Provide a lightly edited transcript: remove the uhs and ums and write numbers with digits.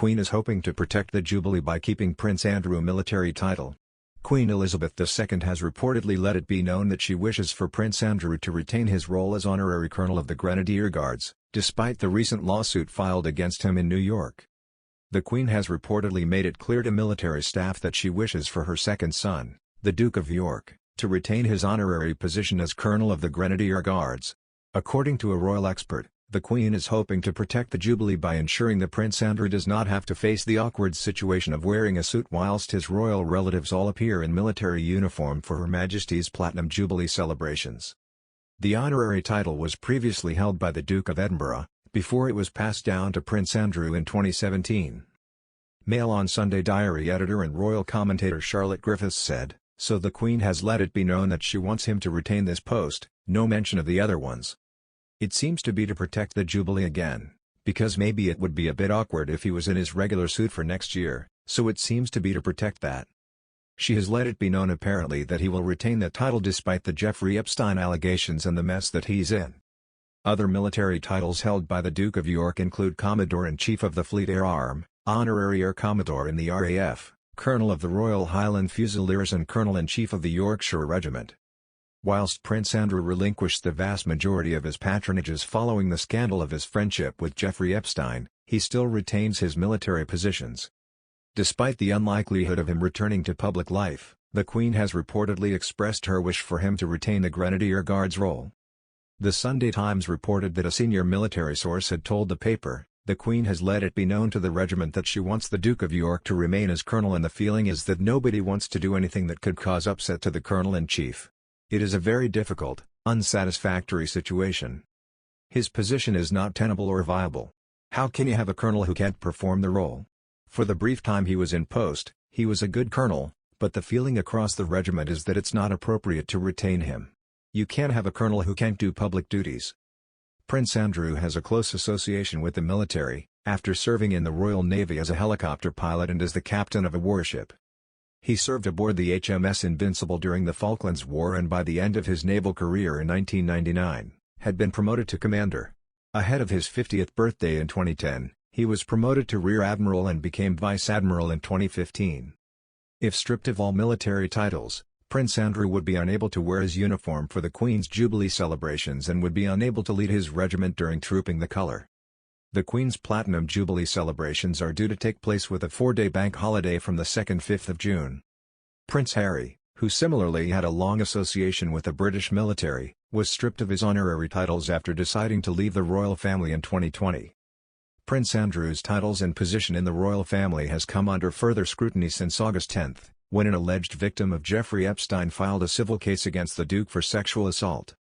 Queen is hoping to protect the Jubilee by keeping Prince Andrew a military title. Queen Elizabeth II has reportedly let it be known that she wishes for Prince Andrew to retain his role as honorary colonel of the Grenadier Guards, despite the recent lawsuit filed against him in New York. The Queen has reportedly made it clear to military staff that she wishes for her second son, the Duke of York, to retain his honorary position as Colonel of the Grenadier Guards. According to a royal expert, the Queen is hoping to protect the Jubilee by ensuring that Prince Andrew does not have to face the awkward situation of wearing a suit whilst his royal relatives all appear in military uniform for Her Majesty's Platinum Jubilee celebrations. The honorary title was previously held by the Duke of Edinburgh, before it was passed down to Prince Andrew in 2017. Mail on Sunday Diary editor and royal commentator Charlotte Griffiths said, "So the Queen has let it be known that she wants him to retain this post, no mention of the other ones. It seems to be to protect the Jubilee again, because maybe it would be a bit awkward if he was in his regular suit for next year, so it seems to be to protect that." She has let it be known apparently that he will retain the title despite the Jeffrey Epstein allegations and the mess that he's in. Other military titles held by the Duke of York include Commodore-in-Chief of the Fleet Air Arm, Honorary Air Commodore in the RAF, Colonel of the Royal Highland Fusiliers and Colonel-in-Chief of the Yorkshire Regiment. Whilst Prince Andrew relinquished the vast majority of his patronages following the scandal of his friendship with Jeffrey Epstein, he still retains his military positions. Despite the unlikelihood of him returning to public life, the Queen has reportedly expressed her wish for him to retain the Grenadier Guards role. The Sunday Times reported that a senior military source had told the paper, "The Queen has let it be known to the regiment that she wants the Duke of York to remain as colonel, and the feeling is that nobody wants to do anything that could cause upset to the colonel-in-chief. It is a very difficult, unsatisfactory situation. His position is not tenable or viable. How can you have a colonel who can't perform the role? For the brief time he was in post, he was a good colonel, but the feeling across the regiment is that it's not appropriate to retain him. You can't have a colonel who can't do public duties." Prince Andrew has a close association with the military, after serving in the Royal Navy as a helicopter pilot and as the captain of a warship. He served aboard the HMS Invincible during the Falklands War, and by the end of his naval career in 1999, had been promoted to commander. Ahead of his 50th birthday in 2010, he was promoted to Rear Admiral and became Vice Admiral in 2015. If stripped of all military titles, Prince Andrew would be unable to wear his uniform for the Queen's Jubilee celebrations and would be unable to lead his regiment during trooping the colour. The Queen's Platinum Jubilee celebrations are due to take place with a 4-day bank holiday from the 2nd–5th of June. Prince Harry, who similarly had a long association with the British military, was stripped of his honorary titles after deciding to leave the royal family in 2020. Prince Andrew's titles and position in the royal family has come under further scrutiny since August 10, when an alleged victim of Jeffrey Epstein filed a civil case against the Duke for sexual assault.